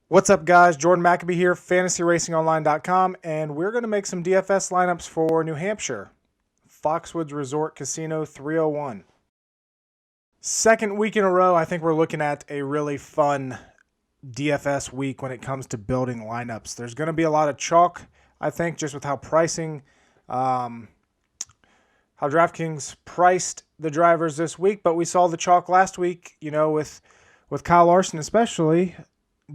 What's up, guys? Jordan McAbee here, fantasyracingonline.com, and we're going to make some DFS lineups for New Hampshire. Foxwoods Resort Casino 301. Second week in a row, I think we're looking at a really fun DFS week when it comes to building lineups. There's going to be a lot of chalk, I think, just with how how DraftKings priced the drivers this week, but we saw the chalk last week, with Kyle Larson especially,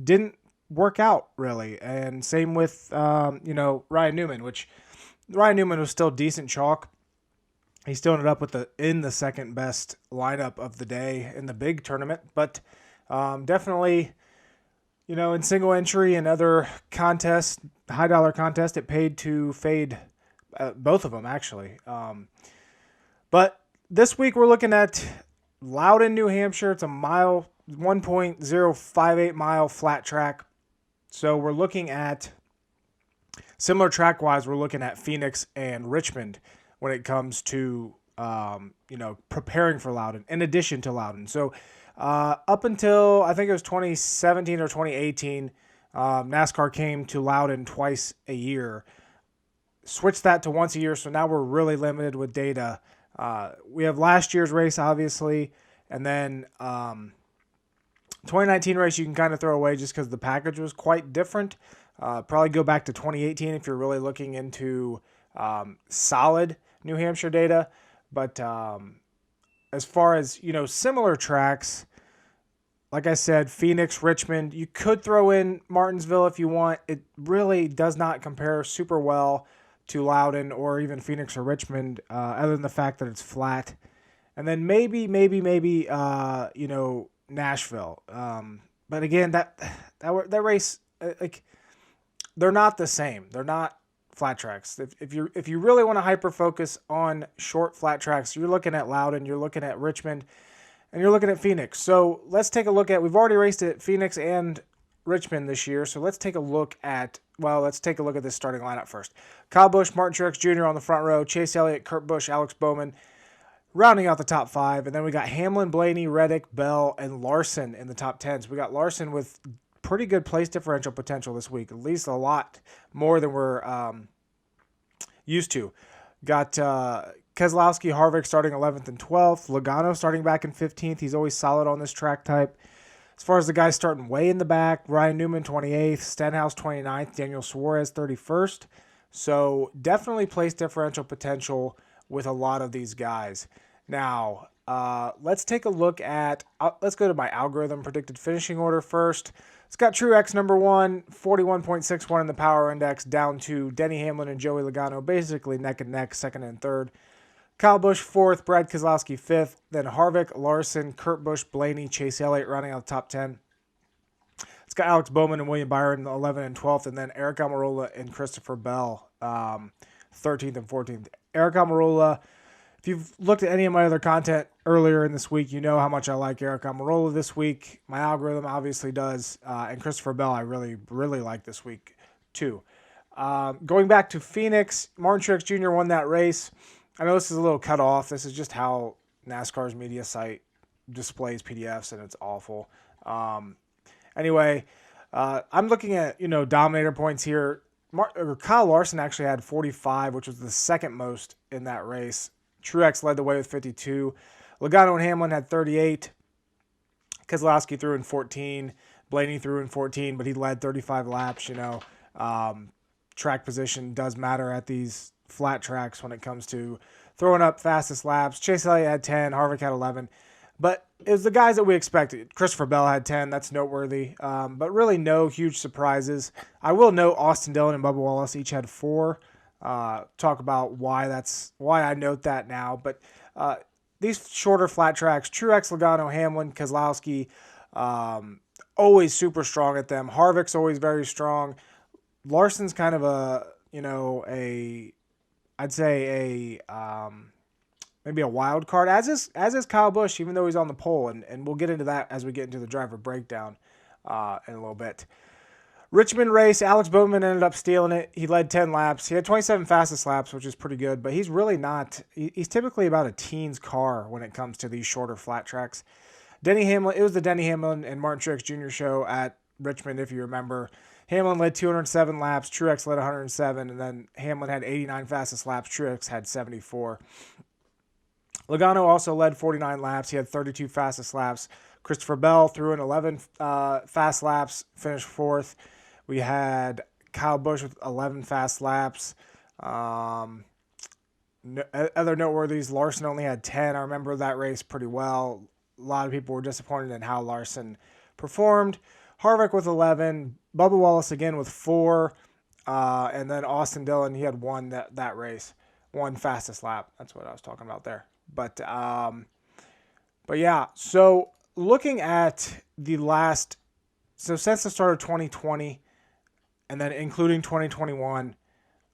didn't work out really. And same with, Ryan Newman, which Ryan Newman was still decent chalk. He still ended up in the second best lineup of the day in the big tournament, but definitely, in single entry and other contests, high dollar contest, it paid to fade both of them actually. But this week we're looking at Loudon, New Hampshire. It's a 1.058 mile flat track. So we're looking at, similar track-wise, we're looking at Phoenix and Richmond when it comes to, preparing for Loudon, in addition to Loudon. So up until, I think it was 2017 or 2018, NASCAR came to Loudon twice a year. Switched that to once a year, so now we're really limited with data. We have last year's race, obviously, and then 2019 race you can kind of throw away just because the package was quite different. Probably go back to 2018 if you're really looking into solid New Hampshire data. But as far as, similar tracks, like I said, Phoenix, Richmond, you could throw in Martinsville if you want. It really does not compare super well to Loudon or even Phoenix or Richmond, other than the fact that it's flat. And then maybe, Nashville. But again, that race, they're not the same. They're not flat tracks. If you really want to hyper focus on short flat tracks, you're looking at Loudon, you're looking at Richmond, and you're looking at Phoenix. So let's take a look at, we've already raced at Phoenix and Richmond this year. So let's take a look at this starting lineup first. Kyle Busch, Martin Truex Jr. on the front row, Chase Elliott, Kurt Busch, Alex Bowman, rounding out the top five. And then we got Hamlin, Blaney, Reddick, Bell, and Larson in the top 10. So we got Larson with pretty good place differential potential this week, at least a lot more than we're used to. Got KESELOWSKI, Harvick starting 11th and 12th. Logano starting back in 15th. He's always solid on this track type. As far as the guys starting way in the back, Ryan Newman 28th, Stenhouse 29th, Daniel Suarez 31st. So definitely place differential potential with a lot of these guys. Now, let's take a look at, let's go to my algorithm predicted finishing order first. It's got Truex number one, 41.61 in the power index, down to Denny Hamlin and Joey Logano, basically neck and neck, second and third. Kyle Busch fourth, Brad Keselowski fifth, then Harvick, Larson, Kurt Busch, Blaney, Chase Elliott running out the top 10. It's got Alex Bowman and William Byron 11th and 12th, and then Eric Almirola and Christopher Bell 13th and 14th. Eric Almirola, if you've looked at any of my other content earlier in this week, you know how much I like Eric Almirola this week. My algorithm obviously does, and Christopher Bell I really, really like this week too. Going back to Phoenix, Martin Truex Jr. won that race. I know this is a little cut off. This is just how NASCAR's media site displays PDFs, and it's awful. Anyway, I'm looking at, dominator points here. Kyle Larson actually had 45, which was the second most in that race. Truex led the way with 52. Logano and Hamlin had 38. Keselowski threw in 14. Blaney threw in 14, but he led 35 laps. Track position does matter at these flat tracks when it comes to throwing up fastest laps. Chase Elliott had 10. Harvick had 11. But it was the guys that we expected. Christopher Bell had 10. That's noteworthy. But really no huge surprises. I will note Austin Dillon and Bubba Wallace each had 4. Talk about why I note that now. But these shorter flat tracks, Truex, Logano, Hamlin, Keselowski, always super strong at them. Harvick's always very strong. Larson's kind of maybe a wild card, as is Kyle Busch, even though he's on the pole, and we'll get into that as we get into the driver breakdown in a little bit. Richmond race, Alex Bowman ended up stealing it. He led 10 laps. He had 27 fastest laps, which is pretty good, but he's really not. He's typically about a teen's car when it comes to these shorter flat tracks. Denny Hamlin, it was the Denny Hamlin and Martin Truex Jr. show at Richmond, if you remember. Hamlin led 207 laps, Truex led 107, and then Hamlin had 89 fastest laps, Truex had 74. Logano also led 49 laps. He had 32 fastest laps. Christopher Bell threw in 11 fast laps, finished fourth. We had Kyle Busch with 11 fast laps. Other noteworthies, Larson only had 10. I remember that race pretty well. A lot of people were disappointed in how Larson performed. Harvick with 11. Bubba Wallace again with 4. And then Austin Dillon, he had one that race. One fastest lap. That's what I was talking about there. But yeah, so looking at since the start of 2020 and then including 2021,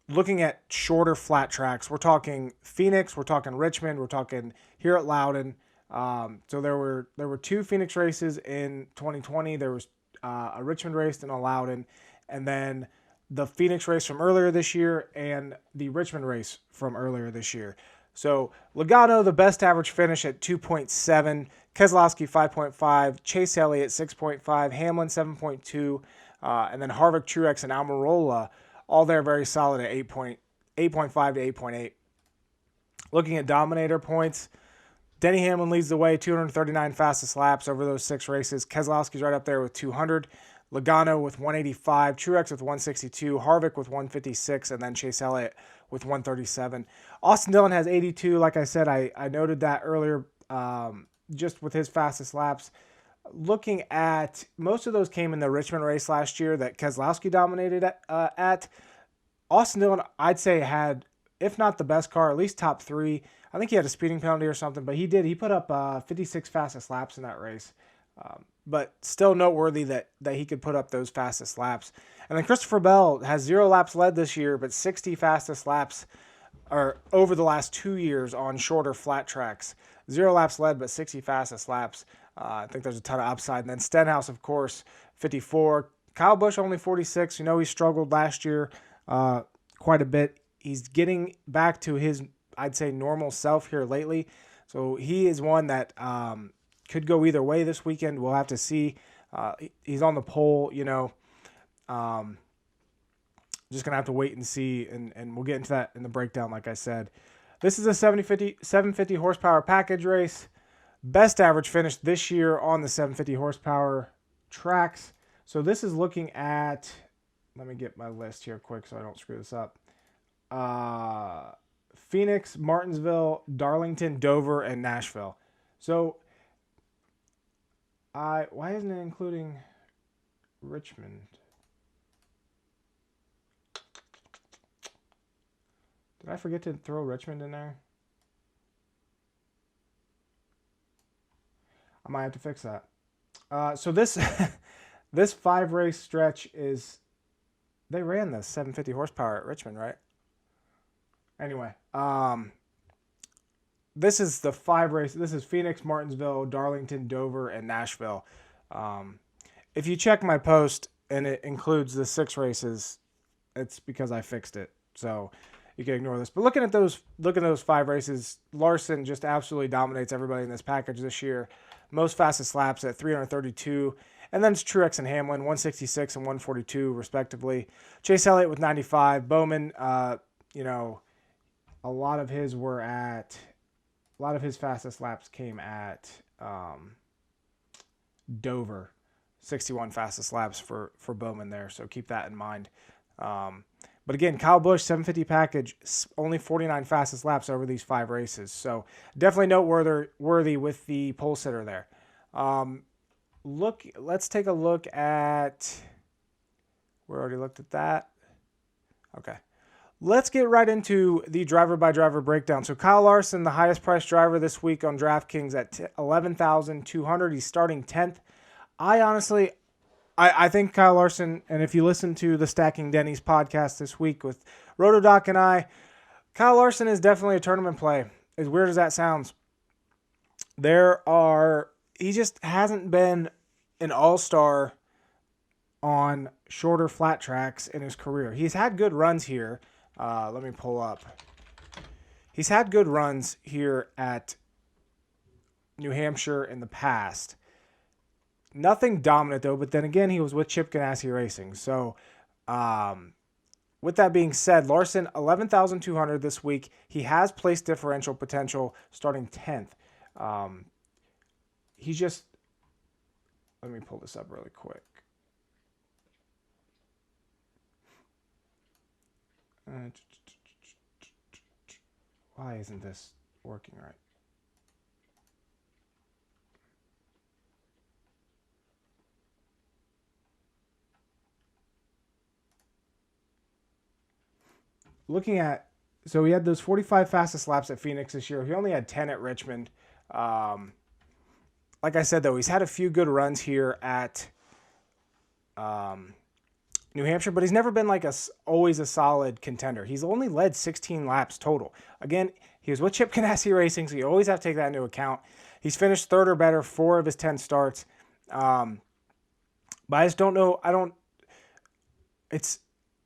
looking at shorter flat tracks, we're talking Phoenix, we're talking Richmond, we're talking here at Loudon. So there were 2 Phoenix races in 2020. There was a Richmond race and a Loudon, and then the Phoenix race from earlier this year and the Richmond race from earlier this year. So Logano, the best average finish at 2.7, Keselowski 5.5, Chase Elliott 6.5, Hamlin 7.2, and then Harvick, Truex, and Almirola, all there very solid at 8.5 to 8.8. Looking at Dominator points, Denny Hamlin leads the way, 239 fastest laps over those 6 races. Keselowski's right up there with 200. Logano with 185, Truex with 162, Harvick with 156, and then Chase Elliott with 137. Austin Dillon has 82. Like I said, I noted that earlier, just with his fastest laps. Looking at, most of those came in the Richmond race last year that Keselowski dominated at. Austin Dillon, I'd say, had, if not the best car, at least top 3. I think he had a speeding penalty or something, but he did. He put up 56 fastest laps in that race. But still noteworthy that he could put up those fastest laps. And then Christopher Bell has 0 laps led this year, but 60 fastest laps are over the last 2 years on shorter flat tracks. 0 laps led, but 60 fastest laps. I think there's a ton of upside. And then Stenhouse, of course, 54. Kyle Busch only 46. You know, he struggled last year quite a bit. He's getting back to his, I'd say, normal self here lately. So he is one that could go either way this weekend. We'll have to see. He's on the pole, you know. Just going to have to wait and see, and we'll get into that in the breakdown, like I said. This is a 750 horsepower package race. Best average finish this year on the 750 horsepower tracks. So this is looking at, let me get my list here quick so I don't screw this up. Phoenix, Martinsville, Darlington, Dover, and Nashville. So why isn't it including Richmond? Did I forget to throw Richmond in there? I might have to fix that. So this this 5-race stretch is, they ran this 750 horsepower at Richmond, right? Anyway, this is the 5 race. This is Phoenix, Martinsville, Darlington, Dover, and Nashville. If you check my post and it includes the 6 races, it's because I fixed it. So you can ignore this. But looking at those 5 races, Larson just absolutely dominates everybody in this package this year. Most fastest laps at 332. And then it's Truex and Hamlin, 166 and 142 respectively. Chase Elliott with 95. Bowman, you know, a lot of his fastest laps came at Dover. 61 fastest laps for Bowman there, so keep that in mind. But again, Kyle Busch, 750 package, only 49 fastest laps over these 5 races. So definitely noteworthy with the pole sitter there. Let's take a look at, we already looked at that. Okay. Let's get right into the driver-by-driver breakdown. So Kyle Larson, the highest-priced driver this week on DraftKings at $11,200. He's starting 10th. I think Kyle Larson, and if you listen to the Stacking Denny's podcast this week with Rotodoc and I, Kyle Larson is definitely a tournament play. As weird as that sounds. He just hasn't been an all-star on shorter flat tracks in his career. He's had good runs here. Let me pull up. He's had good runs here at New Hampshire in the past. Nothing dominant though, but then again, he was with Chip Ganassi Racing. So, with that being said, Larson, 11,200 this week. He has place differential potential starting 10th. He's just, let me pull this up really quick. Why isn't this working right? Looking at, so he had those 45 fastest laps at Phoenix this year. He only had 10 at Richmond. Like I said, though, he's had a few good runs here at New Hampshire, but he's never been like always a solid contender. He's only led 16 laps total. Again, he was with Chip Ganassi Racing, so you always have to take that into account. He's finished third or better 4 of his 10 starts. But I just don't know.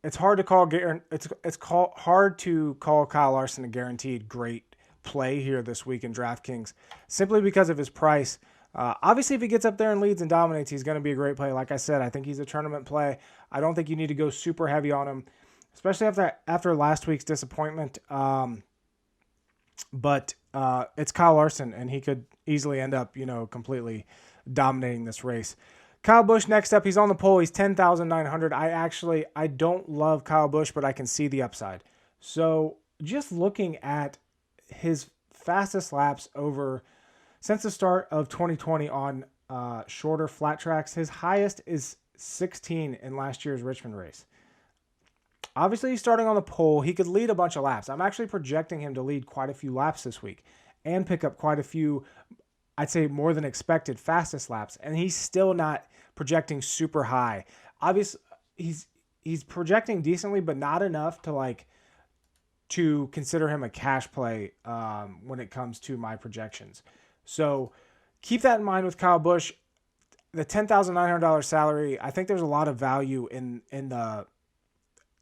It's hard to call hard to call Kyle Larson a guaranteed great play here this week in DraftKings simply because of his price. Obviously, if he gets up there and leads and dominates, he's going to be a great play. Like I said, I think he's a tournament play. I don't think you need to go super heavy on him, especially after last week's disappointment. But it's Kyle Larson, and he could easily end up, completely dominating this race. Kyle Busch next up. He's on the pole. He's 10,900. I don't love Kyle Busch, but I can see the upside. So just looking at his fastest laps since the start of 2020 on shorter flat tracks, his highest is 16 in last year's Richmond race. Obviously, he's starting on the pole. He could lead a bunch of laps. I'm actually projecting him to lead quite a few laps this week and pick up quite a few, I'd say more than expected, fastest laps. And he's still not projecting super high. Obviously, he's projecting decently, but not enough to consider him a cash play when it comes to my projections. So keep that in mind with Kyle Busch. The $10,900 salary, I think there's a lot of value in the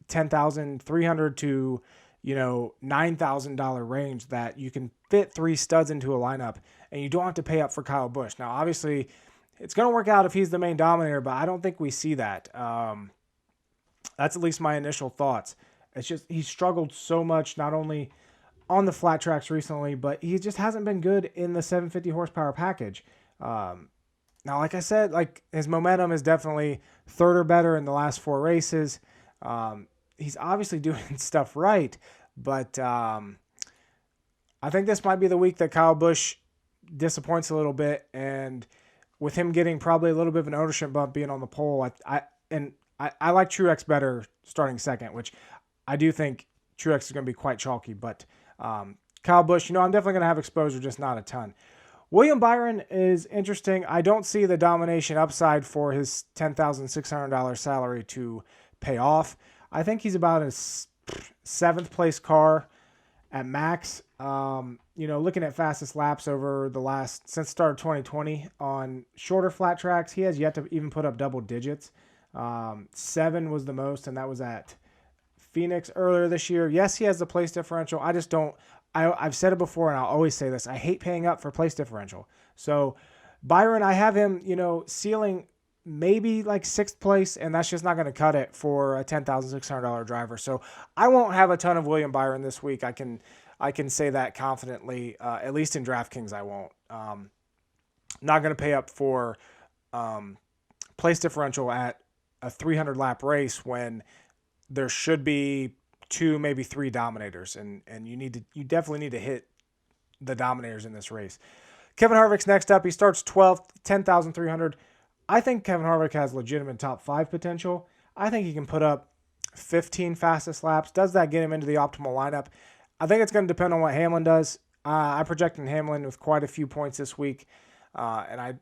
$10,300 to $9,000 range that you can fit 3 studs into a lineup, and you don't have to pay up for Kyle Busch. Now, obviously, it's going to work out if he's the main dominator, but I don't think we see that. That's at least my initial thoughts. It's just he's struggled so much, not only on the flat tracks recently, but he just hasn't been good in the 750 horsepower package. Now, like I said, his momentum is definitely third or better in the last 4 races. He's obviously doing stuff right, but I think this might be the week that Kyle Busch disappoints a little bit, and with him getting probably a little bit of an ownership bump being on the pole, I like Truex better starting second, which I do think Truex is going to be quite chalky, but Kyle Busch, I'm definitely going to have exposure, just not a ton. William Byron is interesting. I don't see the domination upside for his $10,600 salary to pay off. I think he's about a 7th place car at max. Looking at fastest laps over since the start of 2020 on shorter flat tracks, he has yet to even put up double digits. 7 was the most, and that was at Phoenix earlier this year. Yes, he has the place differential. I just don't. I've said it before, and I'll always say this. I hate paying up for place differential. So Byron, I have him, ceiling maybe 6th place, and that's just not going to cut it for a $10,600 driver. So I won't have a ton of William Byron this week. I can say that confidently. At least in DraftKings, I won't. Not going to pay up for place differential at a 300 lap race when there should be 2, maybe 3 dominators, and you definitely need to hit the dominators in this race. Kevin Harvick's next up. He starts 12th, 10,300. I think Kevin Harvick has legitimate top 5 potential. I think he can put up 15 fastest laps. Does that get him into the optimal lineup? I think it's going to depend on what Hamlin does. I projected Hamlin with quite a few points this week, and I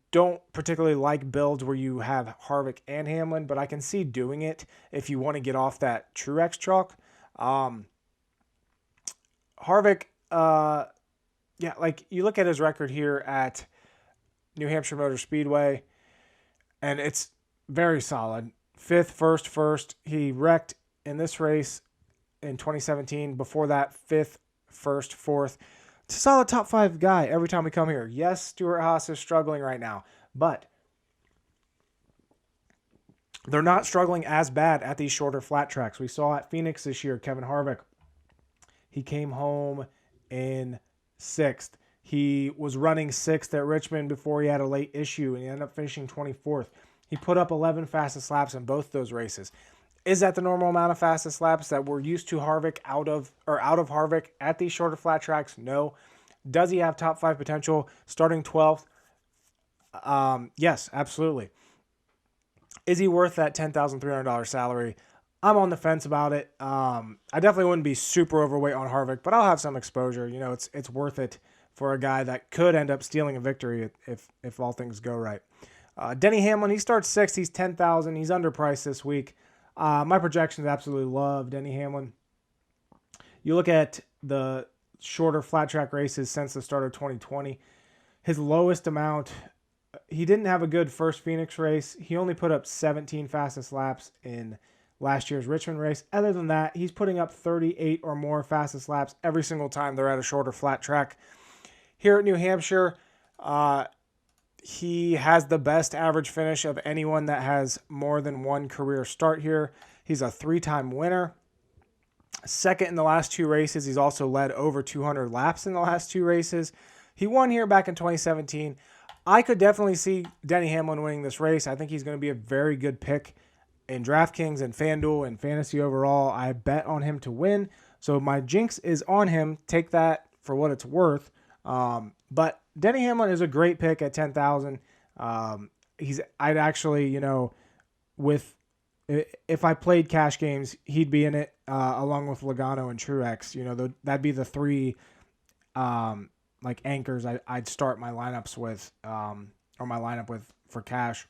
don't particularly like builds where you have Harvick and Hamlin, but I can see doing it if you want to get off that Truex chalk. Harvick, you look at his record here at New Hampshire Motor Speedway, and it's very solid. 5th, 1st. He wrecked in this race in 2017. Before that, 5th, 1st, 4th. It's a solid top 5 guy every time we come here. Yes, Stuart Haas is struggling right now, but they're not struggling as bad at these shorter flat tracks. We saw at Phoenix this year, Kevin Harvick, he came home in 6th. He was running 6th at Richmond before he had a late issue, and he ended up finishing 24th. He put up 11 fastest laps in both those races. Is that the normal amount of fastest laps that we're used to Harvick out of Harvick at these shorter flat tracks? No. Does he have top 5 potential starting 12th? Yes, absolutely. Is he worth that $10,300 salary? I'm on the fence about it. I definitely wouldn't be super overweight on Harvick, but I'll have some exposure. You know, it's worth it for a guy that could end up stealing a victory if all things go right. Denny Hamlin, he starts 6th. He's $10,000. He's underpriced this week. My projections absolutely love Denny Hamlin. You look at the shorter flat track races since the start of 2020. His lowest amount, he didn't have a good first Phoenix race. He only put up 17 fastest laps in last year's Richmond race. Other than that, he's putting up 38 or more fastest laps every single time they're at a shorter flat track. Here at New Hampshire, he has the best average finish of anyone that has more than one career start here. He's a 3-time winner. Second in the last 2 races. He's also led over 200 laps in the last 2 races. He won here back in 2017. I could definitely see Denny Hamlin winning this race. I think he's going to be a very good pick in DraftKings and FanDuel and fantasy overall. I bet on him to win. So my jinx is on him. Take that for what it's worth. But Denny Hamlin is a great pick at $10,000. I'd actually, if I played cash games, he'd be in it along with Logano and Truex. That'd be the 3 anchors I'd start my lineups with, or my lineup with for cash.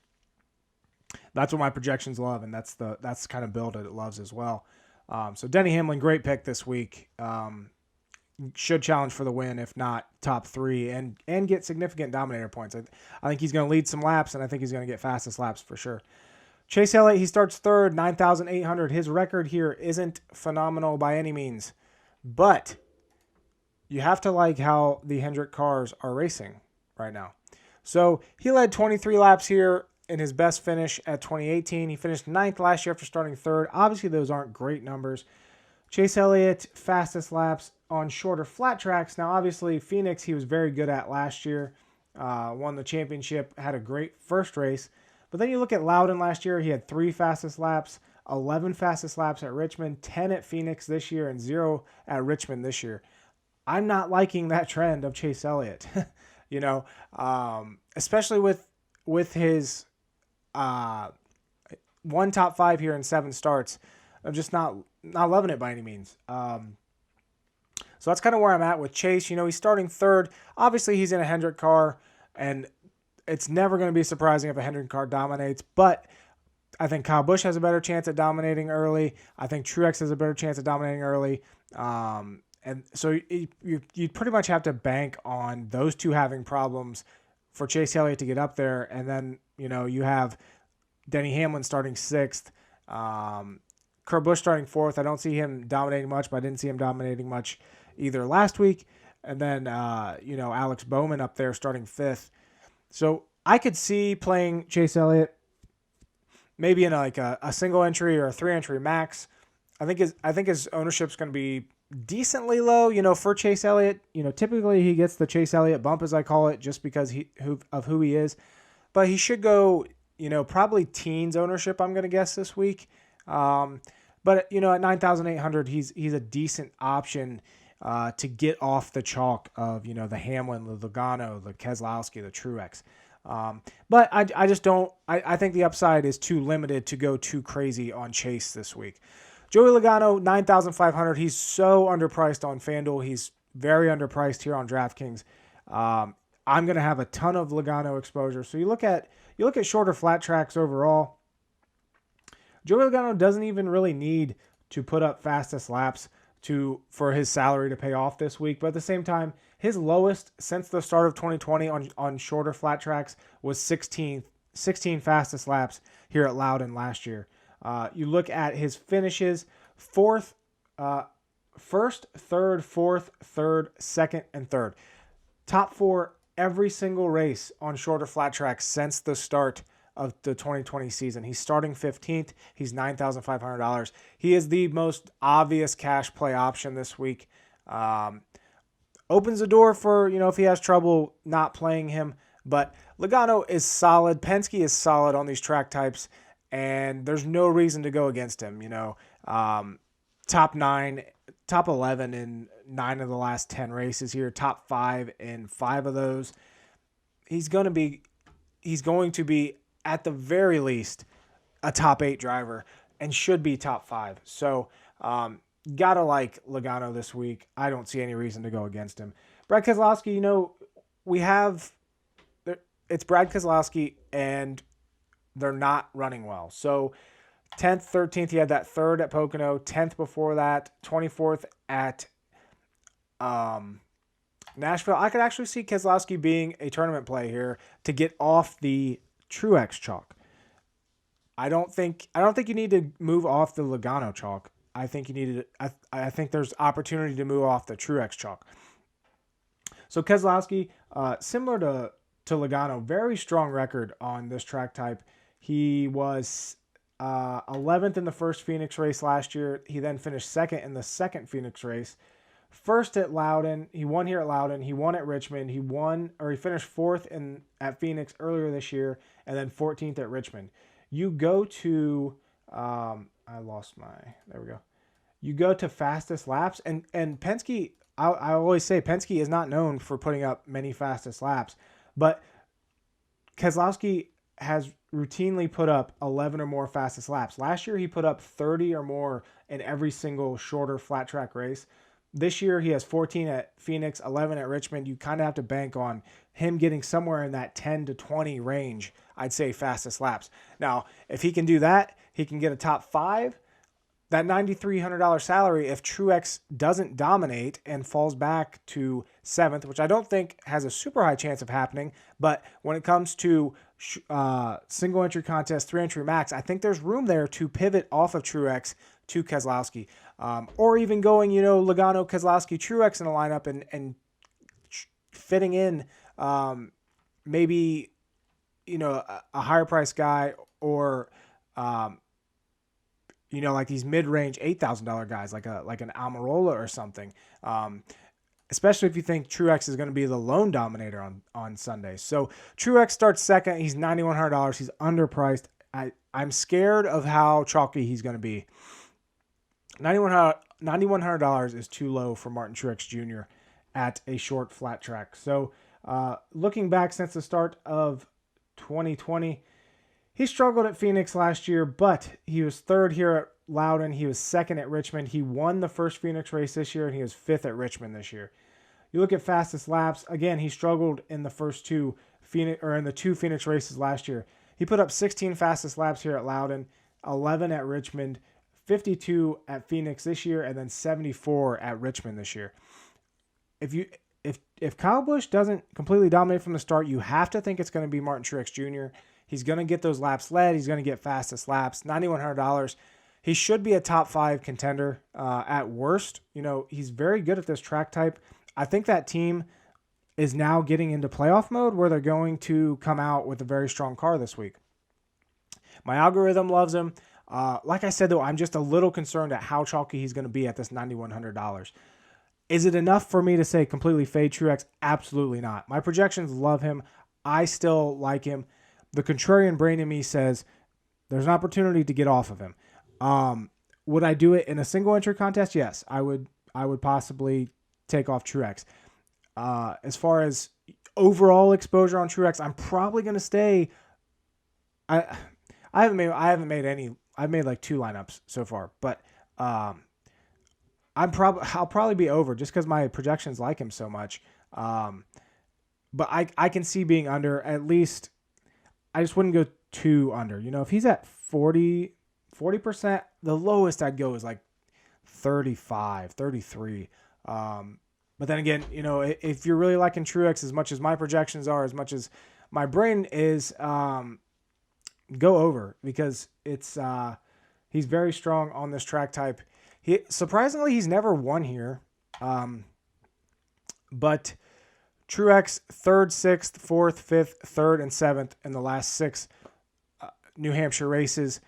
That's what my projections love, and that's the kind of build it loves as well. So Denny Hamlin, great pick this week. Should challenge for the win, if not top 3, and get significant dominator points. I think he's going to lead some laps, and I think he's going to get fastest laps for sure. Chase Elliott, he starts 3rd, 9,800. His record here isn't phenomenal by any means, but you have to like how the Hendrick cars are racing right now. So he led 23 laps here in his best finish at 2018. He finished 9th last year after starting 3rd. Obviously, those aren't great numbers. Chase Elliott, fastest laps on shorter flat tracks. Now, obviously, Phoenix, he was very good at last year. Won the championship, had a great first race. But then you look at Loudon last year. He had 3 fastest laps, 11 fastest laps at Richmond, 10 at Phoenix this year, and 0 at Richmond this year. I'm not liking that trend of Chase Elliott, especially with his 1 top 5 here in 7 starts. I'm just not loving it by any means. So that's kind of where I'm at with Chase. He's starting 3rd. Obviously, he's in a Hendrick car, and it's never going to be surprising if a Hendrick car dominates. But I think Kyle Busch has a better chance at dominating early. I think Truex has a better chance at dominating early. And so you pretty much have to bank on those 2 having problems for Chase Elliott to get up there. And then, you have Denny Hamlin starting 6th. Kurt Busch starting 4th. I don't see him dominating much, but I didn't see him dominating much either last week. And then, Alex Bowman up there starting 5th. So I could see playing Chase Elliott maybe in a single entry or a 3-entry max. I think his ownership's going to be decently low, for Chase Elliott. Typically he gets the Chase Elliott bump, as I call it, just because of who he is. But he should go, probably teens ownership, I'm going to guess, this week. But at 9,800, he's a decent option to get off the chalk of, the Hamlin, the Logano, the KESELOWSKI, the Truex. But I just don't, I think the upside is too limited to go too crazy on Chase this week. Joey Logano, 9,500. He's so underpriced on FanDuel. He's very underpriced here on DraftKings. I'm going to have a ton of Logano exposure. So you look at shorter flat tracks overall. Joey Logano doesn't even really need to put up fastest laps for his salary to pay off this week. But at the same time, his lowest since the start of 2020 on shorter flat tracks was 16 fastest laps here at Loudon last year. You look at his finishes: 4th, 1st, 3rd, 4th, 3rd, 2nd, and 3rd. Top 4 every single race on shorter flat tracks since the start of the 2020 season. He's starting 15th. He's $9,500. He is the most obvious cash play option this week. Opens the door for, if he has trouble not playing him. But Logano is solid. Penske is solid on these track types, and there's no reason to go against him. Top 11 in 9 of the last 10 races here. Top 5 in 5 of those. He's going to be at the very least a top 8 driver and should be top 5. So, gotta like Logano this week. I don't see any reason to go against him. Brad Keselowski, it's Brad Keselowski, and they're not running well. So 10th, 13th, he had that 3rd at Pocono, 10th before that, 24th at Nashville. I could actually see Keselowski being a tournament play here to get off the Truex chalk. I don't think you need to move off the Logano chalk. I think there's opportunity to move off the Truex chalk. So Keselowski, similar to Logano, very strong record on this track type. He was 11th in the first Phoenix race last year. He then finished 2nd in the second Phoenix race. First at Loudon. He won here at Loudon. He won at Richmond. He finished 4th at Phoenix earlier this year, and then 14th at Richmond. You go to there we go. You go to fastest laps, and Penske, I always say Penske is not known for putting up many fastest laps, but Keselowski has routinely put up 11 or more fastest laps. Last year, he put up 30 or more in every single shorter flat track race. This year, he has 14 at Phoenix, 11 at Richmond. You kind of have to bank on him getting somewhere in that 10 to 20 range, I'd say, fastest laps. Now, if he can do that, he can get a top 5. That $9,300 salary, if Truex doesn't dominate and falls back to 7th, which I don't think has a super high chance of happening, but when it comes to single entry contest, 3-entry max, I think there's room there to pivot off of Truex to Keselowski. Or even going, Logano, Keselowski, Truex in a lineup and fitting in maybe, a higher price guy or, like these mid-range $8,000 guys, like an Almirola or something. Especially if you think Truex is going to be the lone dominator on Sunday. So Truex starts 2nd. He's $9,100. He's underpriced. I'm scared of how chalky he's going to be. $9,100 is too low for Martin Truex Jr. at a short flat track. So looking back since the start of 2020, he struggled at Phoenix last year, but he was 3rd here at Loudon. He was 2nd at Richmond. He won the first Phoenix race this year, and he was 5th at Richmond this year. You look at fastest laps. Again, he struggled in the first in the 2 Phoenix races last year. He put up 16 fastest laps here at Loudon, 11 at Richmond, 52 at Phoenix this year, and then 74 at Richmond this year. If Kyle Busch doesn't completely dominate from the start, you have to think it's going to be Martin Truex Jr. He's going to get those laps led. He's going to get fastest laps. $9,100. He should be a top 5 contender at worst. He's very good at this track type. I think that team is now getting into playoff mode where they're going to come out with a very strong car this week. My algorithm loves him. Like I said, though, I'm just a little concerned at how chalky he's going to be at this $9,100. Is it enough for me to say completely fade Truex? Absolutely not. My projections love him. I still like him. The contrarian brain in me says there's an opportunity to get off of him. Would I do it in a single entry contest? Yes, I would possibly take off Truex. As far as overall exposure on Truex, I'm probably going to stay. I haven't made any. I've made like 2 lineups so far, but I'll probably be over just because my projections like him so much. But I can see being under at least. I just wouldn't go too under. If he's at 40%, the lowest I'd go is like 35, 33. But then again, if you're really liking Truex as much as my projections are, as much as my brain is, go over because it's he's very strong on this track type. Surprisingly, he's never won here. But Truex 3rd, 6th, 4th, 5th, 3rd, and 7th in the last 6 New Hampshire races.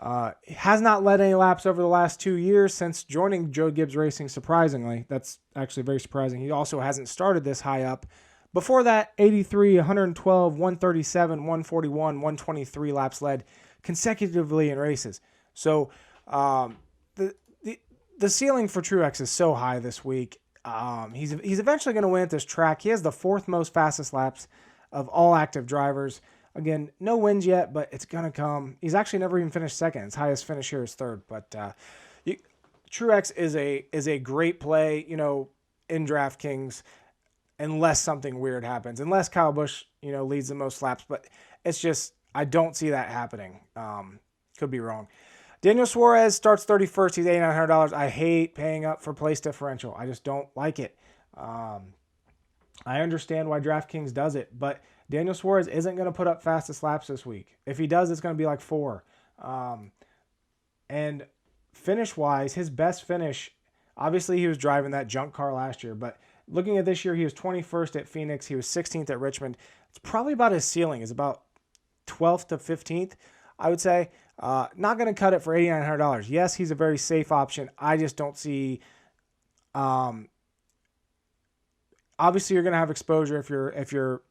Has not led any laps over the last 2 years since joining Joe Gibbs Racing, surprisingly. That's actually very surprising. He also hasn't started this high up. Before that, 83, 112, 137, 141, 123 laps led consecutively in races. So the ceiling for Truex is so high this week. He's eventually going to win at this track. He has the 4th most fastest laps of all active drivers. Again, no wins yet, but it's going to come. He's actually never even finished second. His highest finish here is 3rd. But Truex is a great play, in DraftKings, unless something weird happens. Unless Kyle Busch, leads the most laps. But it's just, I don't see that happening. Could be wrong. Daniel Suarez starts 31st. He's $8,900. I hate paying up for place differential. I just don't like it. I understand why DraftKings does it, but Daniel Suarez isn't going to put up fastest laps this week. If he does, it's going to be like 4. And finish-wise, his best finish, obviously he was driving that junk car last year, but looking at this year, he was 21st at Phoenix. He was 16th at Richmond. It's probably about his ceiling. It's about 12th to 15th, I would say. Not going to cut it for $8,900. Yes, he's a very safe option. I just don't see... obviously, you're going to have exposure if you're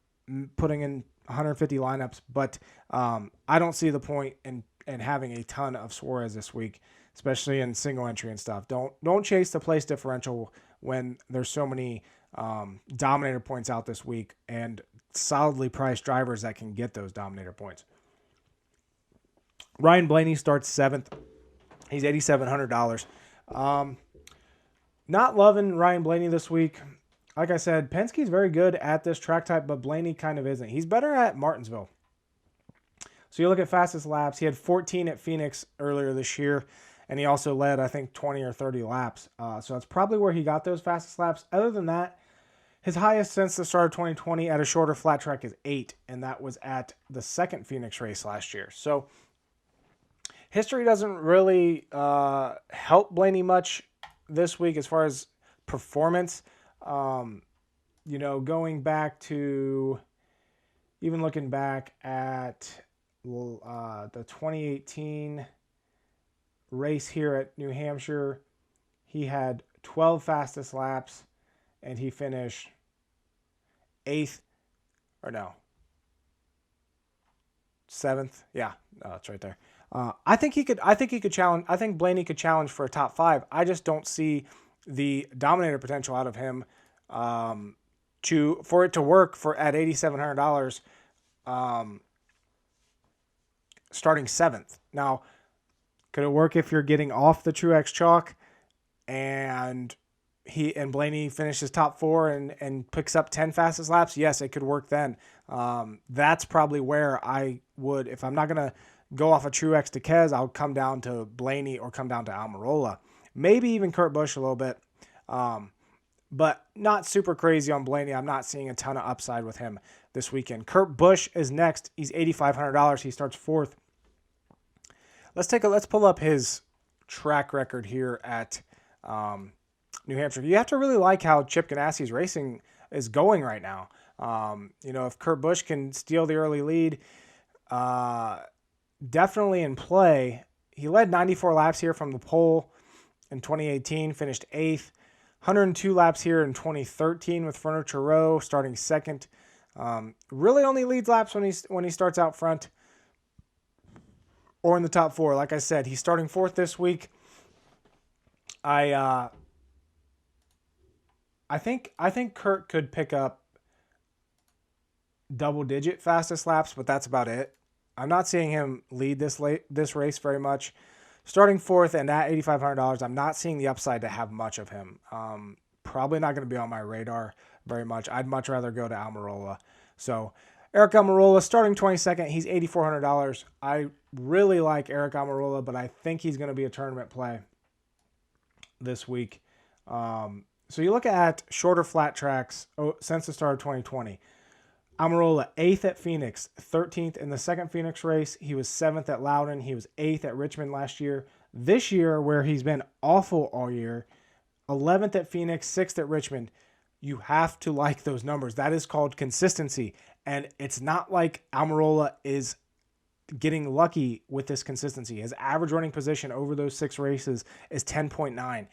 putting in 150 lineups, but I don't see the point in having a ton of Suarez this week, especially in single entry and stuff. Don't chase the place differential when there's so many dominator points out this week and solidly priced drivers that can get those dominator points. Ryan Blaney starts 7th. He's $8,700. Not loving Ryan Blaney this week. Like I said, Penske's very good at this track type, but Blaney kind of isn't. He's better at Martinsville. So you look at fastest laps. He had 14 at Phoenix earlier this year, and he also led, I think, 20 or 30 laps. So that's probably where he got those fastest laps. Other than that, his highest since the start of 2020 at a shorter flat track is 8, and that was at the 2nd Phoenix race last year. So history doesn't really help Blaney much this week as far as performance. Going back to even looking back at the 2018 race here at New Hampshire, he had 12 fastest laps and he finished 7th. Yeah, it's right there. I think he could challenge. I think Blaney could challenge for a top 5. I just don't see the dominator potential out of him for it to work at $8,700 starting 7th. Now, could it work if you're getting off the Truex chalk and Blaney finishes top 4 and picks up 10 fastest laps? Yes, it could work then. That's probably where I would, if I'm not going to go off of Truex to Kez, I'll come down to Blaney or come down to Almirola. Maybe even Kurt Busch a little bit. But not super crazy on Blaney. I'm not seeing a ton of upside with him this weekend. Kurt Busch is next. He's $8,500. He starts 4th. Let's pull up his track record here at New Hampshire. You have to really like how Chip Ganassi's racing is going right now. If Kurt Busch can steal the early lead, definitely in play. He led 94 laps here from the pole in 2018, finished 8th. 102 laps here in 2013 with Furniture Row, starting 2nd. Really only leads laps when he starts out front or in the top 4. Like I said, he's starting 4th this week. I think Kurt could pick up double-digit fastest laps, but that's about it. I'm not seeing him lead this race very much. Starting 4th and at $8,500, I'm not seeing the upside to have much of him. Probably not going to be on my radar very much. I'd much rather go to Almirola. So Eric Almirola starting 22nd. He's $8,400. I really like Eric Almirola, but I think he's going to be a tournament play this week. So you look at shorter flat tracks since the start of 2020. Almirola, 8th at Phoenix, 13th in the 2nd Phoenix race. He was 7th at Loudon. He was 8th at Richmond last year. This year, where he's been awful all year, 11th at Phoenix, 6th at Richmond. You have to like those numbers. That is called consistency. And it's not like Almirola is getting lucky with this consistency. His average running position over those 6 races is 10.9.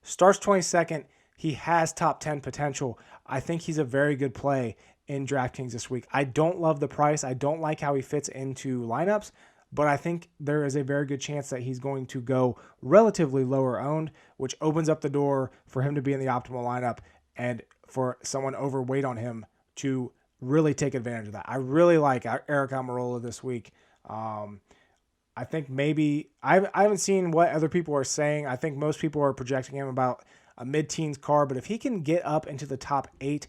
Starts 22nd. He has top 10 potential. I think he's a very good play in DraftKings this week. I don't love the price. I don't like how he fits into lineups, but I think there is a very good chance that he's going to go relatively lower owned, which opens up the door for him to be in the optimal lineup and for someone overweight on him to really take advantage of that. I really like Eric Almirola this week. I think maybe I haven't seen what other people are saying. I think most people are projecting him about a mid-teens car, but if he can get up into the top 8,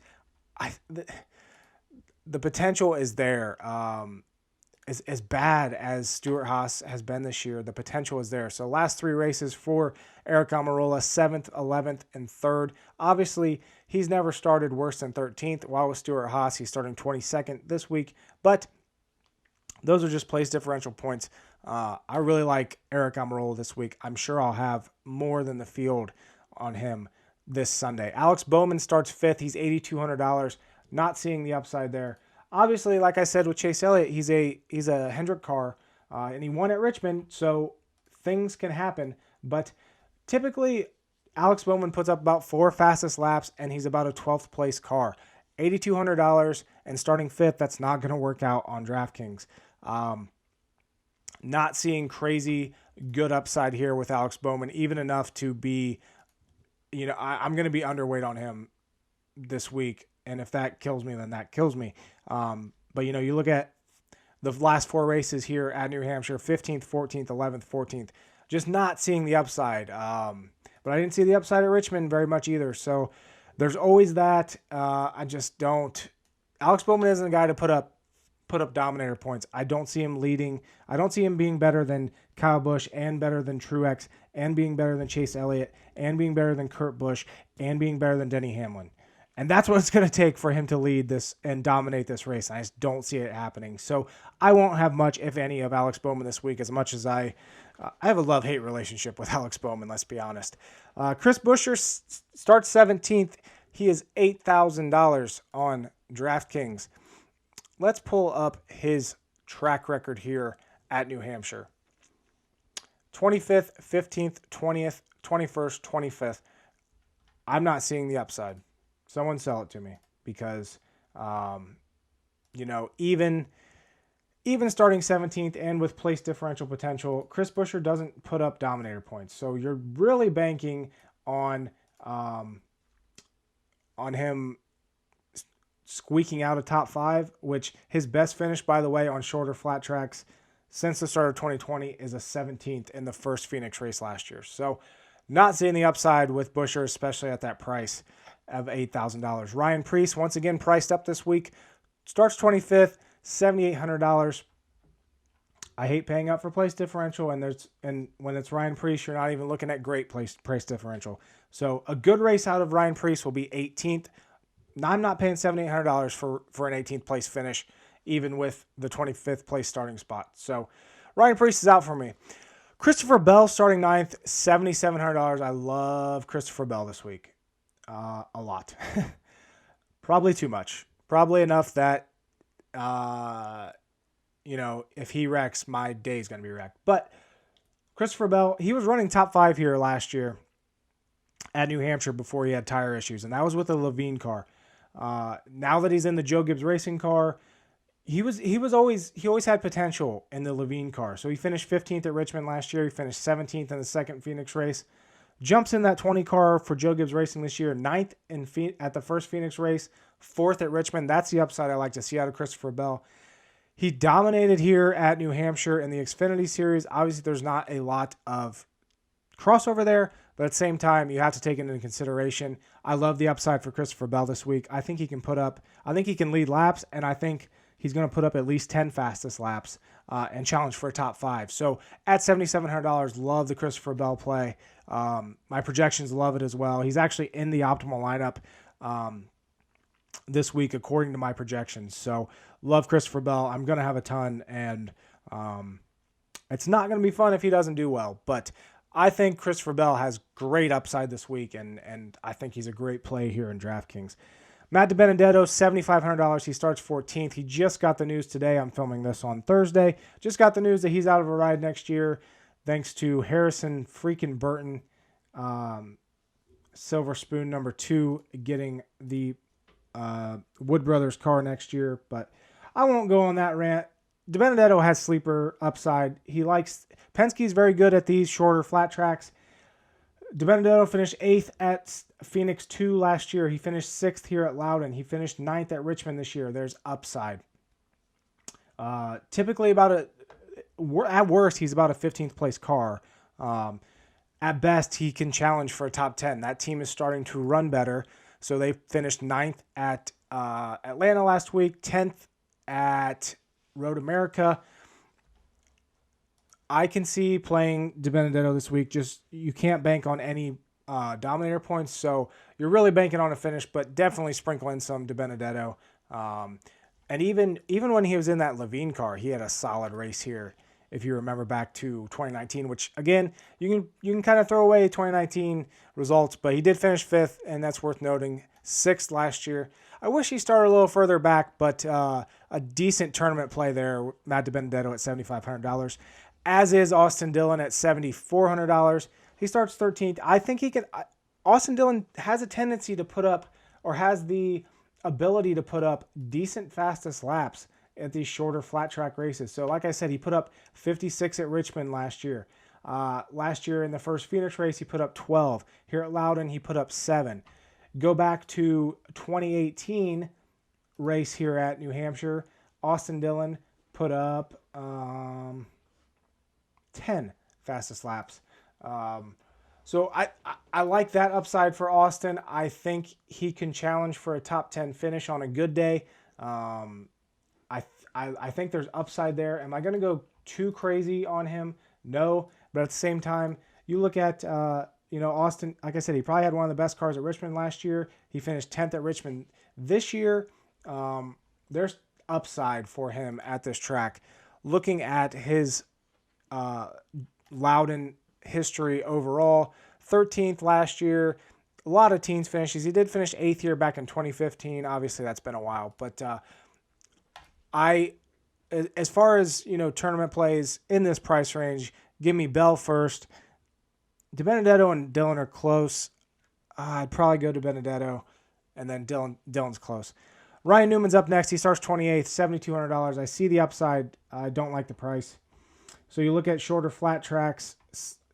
the potential is there. As bad as Stewart-Haas has been this year, the potential is there. So last 3 races for Eric Almirola, 7th, 11th, and 3rd. Obviously, he's never started worse than 13th, while with Stewart-Haas, he's starting 22nd this week. But those are just place differential points. I really like Eric Almirola this week. I'm sure I'll have more than the field on him this Sunday. Alex Bowman starts 5th. He's $8,200. Not seeing the upside there. Obviously, like I said with Chase Elliott, he's a Hendrick car, and he won at Richmond, so things can happen. But typically, Alex Bowman puts up about 4 fastest laps, and he's about a 12th place car. $8,200 and starting 5th, that's not going to work out on DraftKings. Not seeing crazy good upside here with Alex Bowman, even enough to be, I'm going to be underweight on him this week. And if that kills me, then that kills me. But, you look at the last 4 races here at New Hampshire, 15th, 14th, 11th, 14th, just not seeing the upside. But I didn't see the upside at Richmond very much either. So there's always that. I just don't. Alex Bowman isn't a guy to put up dominator points. I don't see him leading. I don't see him being better than Kyle Busch and better than Truex and being better than Chase Elliott and being better than Kurt Busch and being better than Denny Hamlin. And that's what it's going to take for him to lead this and dominate this race. I just don't see it happening. So I won't have much, if any, of Alex Bowman this week, as much as I have a love-hate relationship with Alex Bowman, let's be honest. Chris Buescher starts 17th. He is $8,000 on DraftKings. Let's pull up his track record here at New Hampshire. 25th, 15th, 20th, 21st, 25th. I'm not seeing the upside. Someone sell it to me because, even starting 17th and with place differential potential, Chris Buescher doesn't put up dominator points. So you're really banking on him squeaking out a top 5, which his best finish, by the way, on shorter flat tracks since the start of 2020 is a 17th in the first Phoenix race last year. So not seeing the upside with Buescher, especially at that price of $8,000. Ryan Preece, once again, priced up this week. Starts 25th, $7,800. I hate paying up for place differential, and when it's Ryan Preece, you're not even looking at great price differential. So a good race out of Ryan Preece will be 18th. Now, I'm not paying $7,800 for an 18th place finish, even with the 25th place starting spot. So Ryan Preece is out for me. Christopher Bell starting 9th, $7,700. I love Christopher Bell this week. A lot. Probably too much. Probably enough that, if he wrecks, my day is going to be wrecked. But Christopher Bell, he was running top 5 here last year at New Hampshire before he had tire issues, and that was with a Levine car. Now that he's in the Joe Gibbs Racing car, he always had potential in the Levine car. So he finished 15th at Richmond last year. He finished 17th in the second Phoenix race. Jumps in that 20 car for Joe Gibbs Racing this year, 9th at the first Phoenix race, 4th at Richmond. That's the upside I like to see out of Christopher Bell. He dominated here at New Hampshire in the Xfinity Series. Obviously, there's not a lot of crossover there, but at the same time, you have to take it into consideration. I love the upside for Christopher Bell this week. I think he can lead laps, and I think he's going to put up at least 10 fastest laps and challenge for a top 5. So at $7,700, love the Christopher Bell play. My projections love it as well. He's actually in the optimal lineup this week, according to my projections. So love Christopher Bell. I'm going to have a ton, and it's not going to be fun if he doesn't do well. But I think Christopher Bell has great upside this week, and I think he's a great play here in DraftKings. Matt DiBenedetto, $7,500. He starts 14th. He just got the news today. I'm filming this on Thursday. Just got the news that he's out of a ride next year thanks to Harrison freaking Burton, Silver Spoon number 2, getting the Wood Brothers car next year. But I won't go on that rant. DiBenedetto has sleeper upside. Penske's very good at these shorter flat tracks. DiBenedetto finished 8th at Phoenix 2 last year. He finished 6th here at Loudon. He finished 9th at Richmond this year. There's upside. Typically at worst, he's about a 15th place car. At best, he can challenge for a top 10. That team is starting to run better. So they finished 9th at Atlanta last week, 10th at Road America. I can see playing DiBenedetto this week. Just you can't bank on any dominator points, so you're really banking on a finish, but definitely sprinkle in some DiBenedetto. And even when he was in that Levine car, he had a solid race here. If you remember back to 2019, which again you can kind of throw away 2019 results, but he did finish 5th, and that's worth noting. 6th last year. I wish he started a little further back, but a decent tournament play there. Matt DiBenedetto at $7,500. As is Austin Dillon at $7,400. He starts 13th. I think he can. Austin Dillon has a tendency to put up, or has the ability to put up, decent fastest laps at these shorter flat track races. So like I said, he put up 56 at Richmond last year. Last year in the first Phoenix race, he put up 12. Here at Loudon, he put up 7. Go back to 2018 race here at New Hampshire. Austin Dillon put up 10 fastest laps. So I like that upside for Austin. I think he can challenge for a top 10 finish on a good day. I think there's upside there. Am I going to go too crazy on him? No. But at the same time, you look at, Austin, like I said, he probably had one of the best cars at Richmond last year. He finished 10th at Richmond this year. There's upside for him at this track. Looking at his Loudon history overall, 13th last year, a lot of teens finishes. He did finish 8th here back in 2015. Obviously, that's been a while. But as far as, tournament plays in this price range, give me Bell first. DiBenedetto and Dillon are close. I'd probably go DiBenedetto, and then Dillon's close. Ryan Newman's up next. He starts 28th, $7,200. I see the upside. I don't like the price. So you look at shorter flat tracks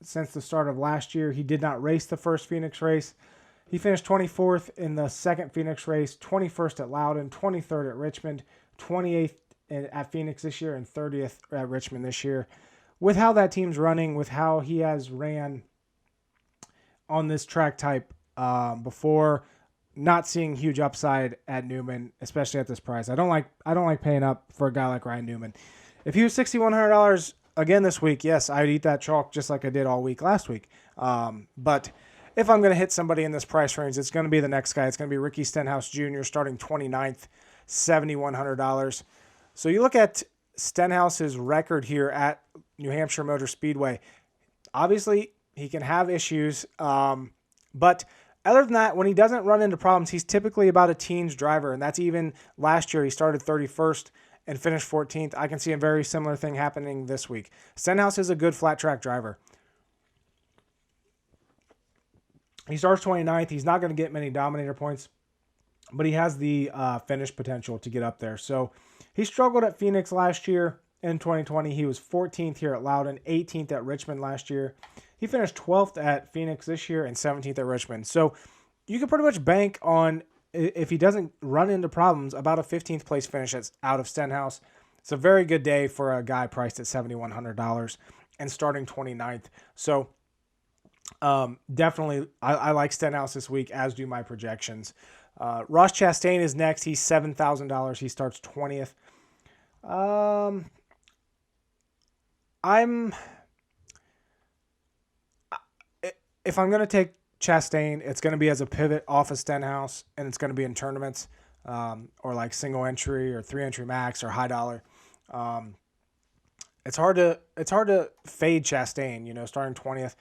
since the start of last year. He did not race the first Phoenix race. He finished 24th in the second Phoenix race, 21st at Loudon, 23rd at Richmond, 28th at Phoenix this year, and 30th at Richmond this year. With how that team's running, with how he has ran on this track type before, not seeing huge upside at Newman, especially at this price. I don't like paying up for a guy like Ryan Newman. If he was $6,100 again this week, yes, I'd eat that chalk just like I did all week last week. But if I'm going to hit somebody in this price range, it's going to be the next guy. It's going to be Ricky Stenhouse Jr. starting 29th, $7,100. So you look at Stenhouse's record here at New Hampshire Motor Speedway. Obviously, he can have issues, but other than that, when he doesn't run into problems, he's typically about a teens driver, and that's even last year. He started 31st and finished 14th. I can see a very similar thing happening this week. Stenhouse is a good flat track driver. He starts 29th. He's not going to get many dominator points, but he has the finish potential to get up there. So he struggled at Phoenix last year. In 2020, he was 14th here at Loudon, 18th at Richmond last year. He finished 12th at Phoenix this year and 17th at Richmond. So you can pretty much bank on, if he doesn't run into problems, about a 15th place finish out of Stenhouse. It's a very good day for a guy priced at $7,100 and starting 29th. So definitely, I like Stenhouse this week, as do my projections. Ross Chastain is next. He's $7,000. He starts 20th. If I'm going to take Chastain, it's going to be as a pivot off of Stenhouse, and it's going to be in tournaments, or like single entry or 3-entry max or high dollar. It's hard to fade Chastain, starting 20th.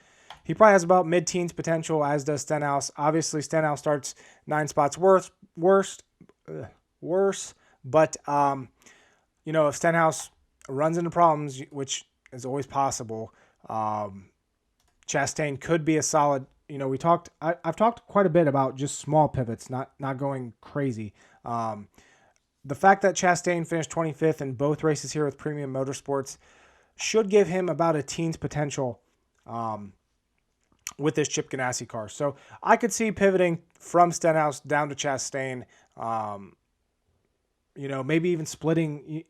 He probably has about mid-teens potential, as does Stenhouse. Obviously, Stenhouse starts 9 spots worst. worse. But, if Stenhouse runs into problems, which is always possible, Chastain could be a solid. I've talked quite a bit about just small pivots, not going crazy. The fact that Chastain finished 25th in both races here with Premium Motorsports should give him about a teens potential with this Chip Ganassi car. So I could see pivoting from Stenhouse down to Chastain. Maybe even splitting.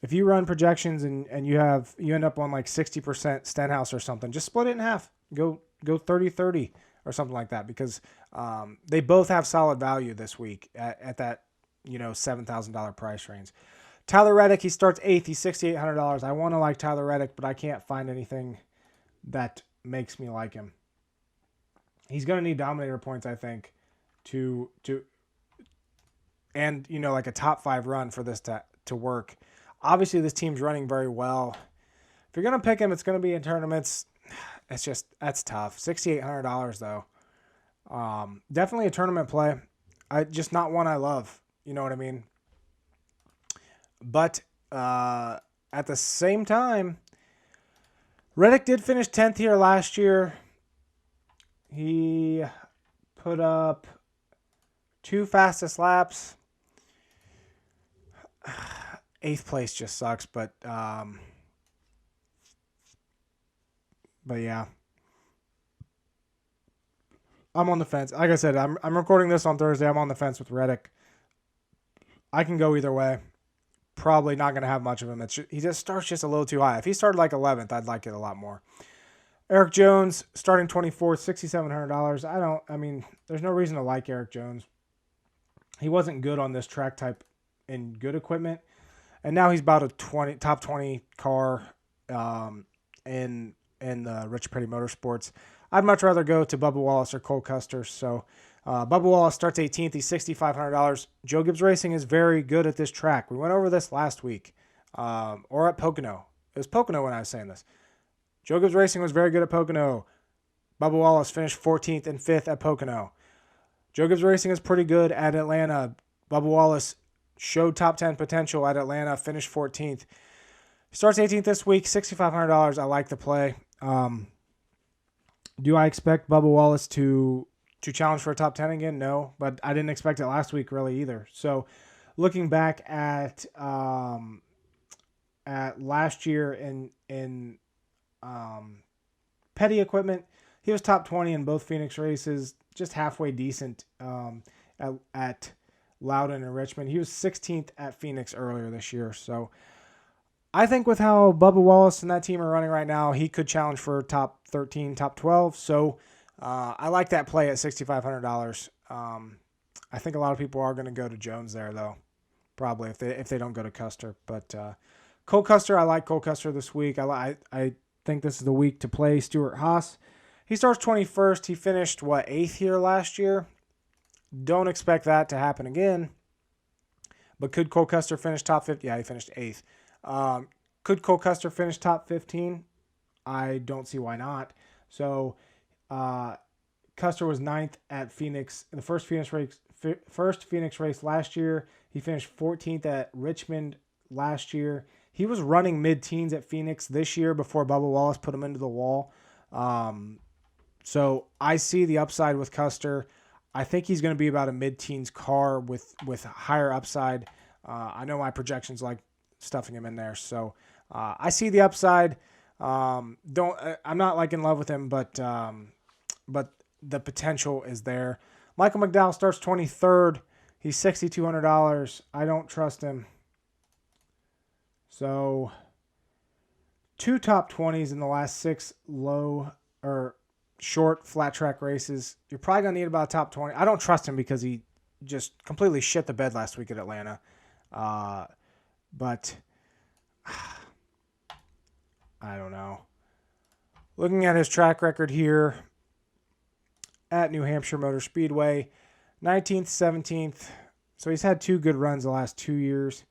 If you run projections and you end up on like 60% Stenhouse or something, just split it in half. Go 30-30 or something like that, because they both have solid value this week at that $7,000 price range. Tyler Reddick, he starts 8th. He's $6,800. I want to like Tyler Reddick, but I can't find anything that makes me like him. He's going to need Dominator points, I think, and like a top 5 run for this to work. Obviously, this team's running very well. If you're going to pick him, it's going to be in tournaments. That's tough. $6,800 though. Definitely a tournament play. Just not one I love. You know what I mean? But at the same time, Reddick did finish 10th here last year. He put up 2 fastest laps. 8th place just sucks, but yeah. I'm on the fence. Like I said, I'm recording this on Thursday. I'm on the fence with Reddick. I can go either way. Probably not going to have much of him. He just starts just a little too high. If he started like 11th, I'd like it a lot more. Eric Jones starting 24th, $6,700. There's no reason to like Eric Jones. He wasn't good on this track type in good equipment, and now he's about a top 20 car in the Rich Pretty Motorsports. I'd much rather go to Bubba Wallace or Cole Custer. So Bubba Wallace starts 18th. He's $6,500. Joe Gibbs Racing is very good at this track. We went over this last week, or at Pocono. It was Pocono when I was saying this. Joe Gibbs Racing was very good at Pocono. Bubba Wallace finished 14th and 5th at Pocono. Joe Gibbs Racing is pretty good at Atlanta. Bubba Wallace showed top 10 potential at Atlanta, finished 14th. Starts 18th this week, $6,500. I like the play. Do I expect Bubba Wallace to challenge for a top 10 again? No, but I didn't expect it last week really either. So looking back at last year in petty equipment, he was top 20 in both Phoenix races, just halfway decent at Loudon and Richmond. He was 16th at Phoenix earlier this year. So I think with how Bubba Wallace and that team are running right now, he could challenge for top 13, top 12. So I like that play at $6,500. I think a lot of people are going to go to Jones there, though, probably if they don't go to Custer. But Cole Custer, I like Cole Custer this week. I think this is the week to play Stuart Haas. He starts 21st. He finished, 8th here last year? Don't expect that to happen again. But could Cole Custer finish top 50? Yeah, he finished 8th. Could Cole Custer finish top 15? I don't see why not. So Custer was 9th at Phoenix in the first Phoenix race last year. He finished 14th at Richmond last year. He was running mid-teens at Phoenix this year before Bubba Wallace put him into the wall. So I see the upside with Custer. I think he's going to be about a mid-teens car with higher upside. I know my projections like stuffing him in there. So I see the upside. I'm not like in love with him, but the potential is there. Michael McDowell starts 23rd. He's $6,200. I don't trust him. So 2 top 20s in the last 6 low or short flat track races. You're probably going to need about a top 20. I don't trust him because he just completely shit the bed last week at Atlanta. But I don't know. Looking at his track record here at New Hampshire Motor Speedway, 19th, 17th. So he's had 2 good runs the last 2 years.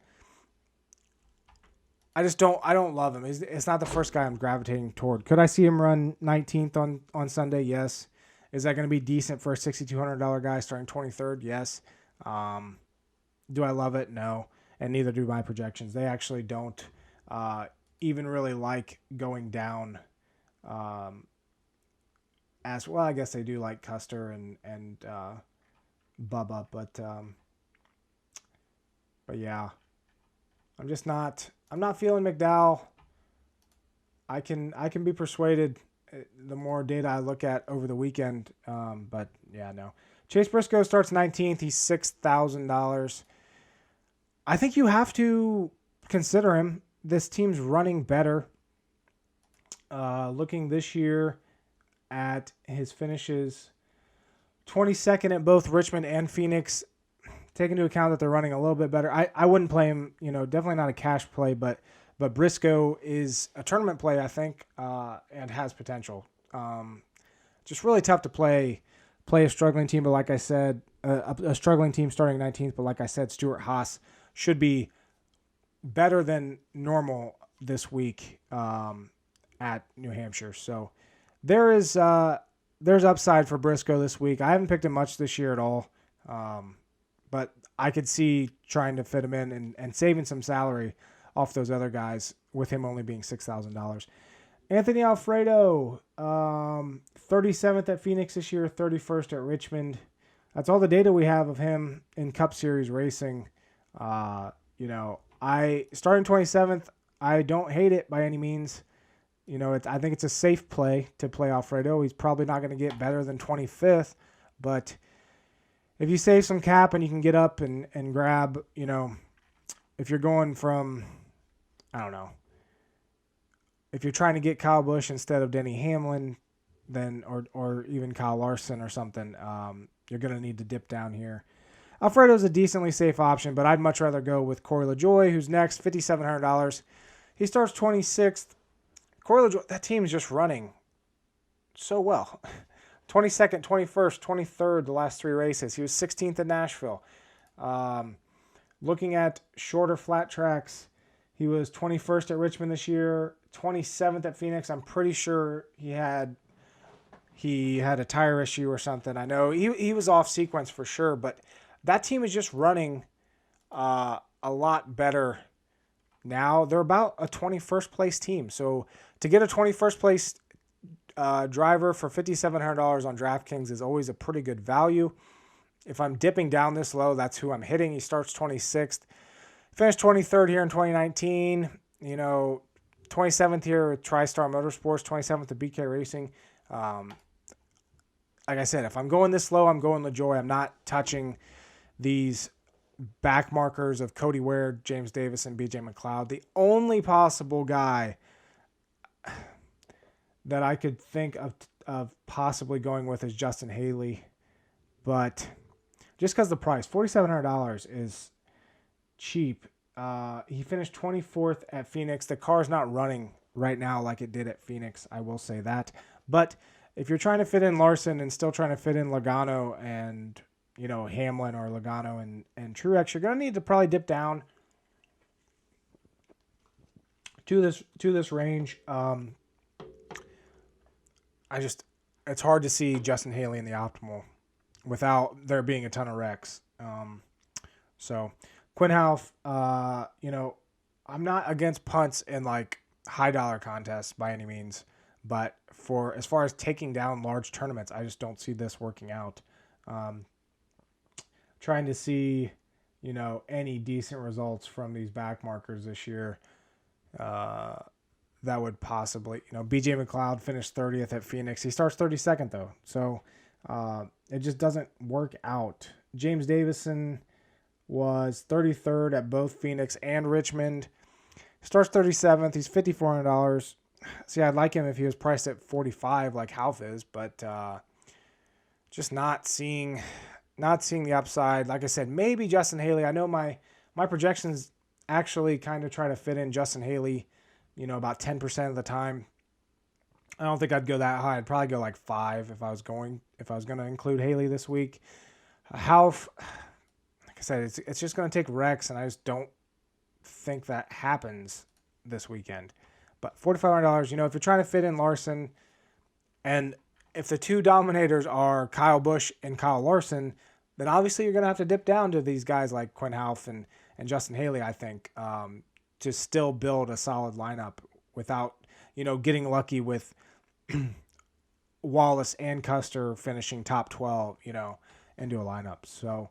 I don't love him. It's not the first guy I'm gravitating toward. Could I see him run 19th on Sunday? Yes. Is that going to be decent for a $6,200 guy starting 23rd? Yes. Do I love it? No. And neither do my projections. They actually don't even really like going down as well. I guess they do like Custer and Bubba, but yeah, I'm not feeling McDowell. I can be persuaded the more data I look at over the weekend. But yeah, no. Chase Briscoe starts 19th. He's $6,000. I think you have to consider him. This team's running better. Looking this year at his finishes, 22nd at both Richmond and Phoenix. Take into account that they're running a little bit better. I wouldn't play him, definitely not a cash play, but Briscoe is a tournament play, I think, and has potential. Just really tough to play a struggling team, but like I said, a struggling team starting 19th, but like I said, Stuart Haas should be better than normal this week at New Hampshire. So there's upside for Briscoe this week. I haven't picked him much this year at all, but I could see trying to fit him in and saving some salary off those other guys with him only being $6,000. Anthony Alfredo, 37th at Phoenix this year, 31st at Richmond. That's all the data we have of him in Cup Series racing. I starting 27th. I don't hate it by any means. I think it's a safe play to play Alfredo. He's probably not going to get better than 25th, but if you save some cap and you can get up and grab, if you're going from, I don't know, if you're trying to get Kyle Busch instead of Denny Hamlin, then or even Kyle Larson or something, you're going to need to dip down here. Alfredo's a decently safe option, but I'd much rather go with Corey LaJoie, who's next, $5,700. He starts 26th. Corey LaJoie, that team is just running so well. 22nd, 21st, 23rd, the last three races. He was 16th in Nashville. Looking at shorter flat tracks, he was 21st at Richmond this year, 27th at Phoenix. I'm pretty sure he had a tire issue or something. I know he was off sequence for sure, but that team is just running a lot better now. They're about a 21st place team. So to get a 21st place driver for $5,700 on DraftKings is always a pretty good value. If I'm dipping down this low, that's who I'm hitting. He starts 26th. Finished 23rd here in 2019. 27th here with TriStar Motorsports, 27th at BK Racing. Like I said, if I'm going this low, I'm going LaJoie. I'm not touching these back markers of Cody Ware, James Davis, and BJ McLeod. The only possible guy that I could think of possibly going with is Justin Haley. But just because the price, $4,700 is cheap. He finished 24th at Phoenix. The car's not running right now like it did at Phoenix, I will say that. But if you're trying to fit in Larson and still trying to fit in Logano and Hamlin or Logano and Truex, you're going to need to probably dip down to this range. It's hard to see Justin Haley in the optimal without there being a ton of wrecks. So Quinn Houff, I'm not against punts in like high dollar contests by any means, but as far as taking down large tournaments, I just don't see this working out. Trying to see, any decent results from these back markers this year. That would possibly, BJ McLeod finished 30th at Phoenix. He starts 32nd though. So, it just doesn't work out. James Davison was 33rd at both Phoenix and Richmond. Starts 37th. He's $5,400. See, I'd like him if he was priced at 45 like Houff is, but just not seeing the upside. Like I said, maybe Justin Haley. I know my projections actually kind of try to fit in Justin Haley, about 10% of the time. I don't think I'd go that high. I'd probably go like 5 if I was going to include Haley this week. Houff, like I said, it's just going to take wrecks, and I just don't think that happens this weekend. But $4,500, if you're trying to fit in Larson, and if the two dominators are Kyle Busch and Kyle Larson, then obviously you're going to have to dip down to these guys like Quinn Houff and Justin Haley, I think, to still build a solid lineup without, getting lucky with Wallace and Custer finishing top 12, into a lineup. So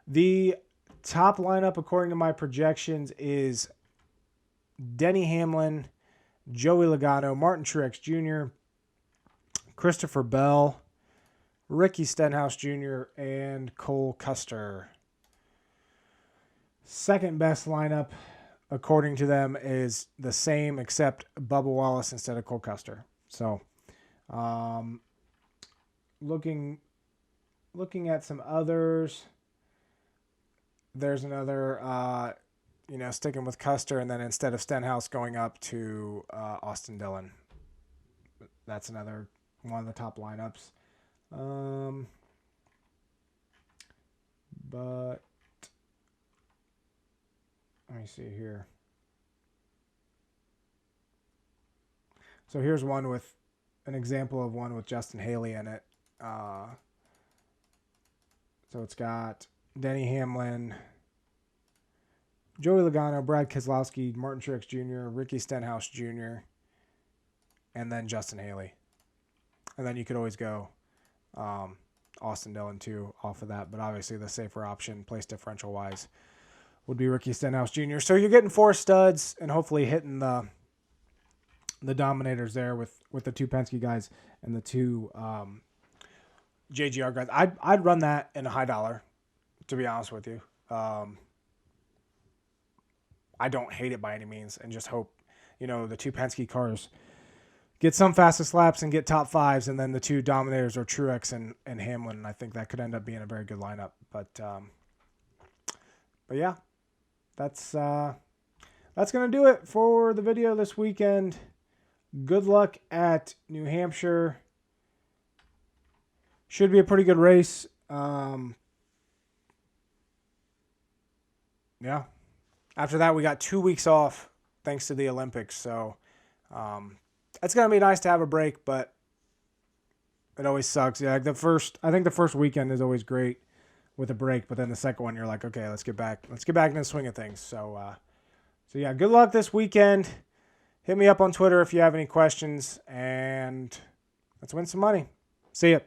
the top lineup, according to my projections, is Denny Hamlin, Joey Logano, Martin Truex Jr., Christopher Bell, Ricky Stenhouse Jr., and Cole Custer. Second best lineup, according to them, is the same except Bubba Wallace instead of Cole Custer. So, looking at some others, there's another, sticking with Custer, and then instead of Stenhouse going up to Austin Dillon. That's another one of the top lineups. But let me see here. So here's one with an example of one with Justin Haley in it. So it's got Denny Hamlin, Joey Logano, Brad Keselowski, Martin Truex Jr., Ricky Stenhouse Jr., and then Justin Haley. And then you could always go Austin Dillon too off of that. But obviously the safer option, place differential wise, would be Ricky Stenhouse Jr. So you're getting 4 studs and hopefully hitting the dominators there with the 2 Penske guys and the 2 JGR guys. I'd run that in a high dollar, to be honest with you. I don't hate it by any means, and just hope the 2 Penske cars get some fastest laps and get top 5s, and then the 2 dominators are Truex and Hamlin, and I think that could end up being a very good lineup. But yeah, that's gonna do it for the video this weekend. Good luck at New Hampshire. Should be a pretty good race. Yeah. After that, we got 2 weeks off thanks to the Olympics, so it's gonna be nice to have a break, but it always sucks. Yeah, I think the first weekend is always great with a break, but then the second one you're like, okay, let's get back in the swing of things. So yeah, good luck this weekend. Hit me up on Twitter if you have any questions, and let's win some money. See ya.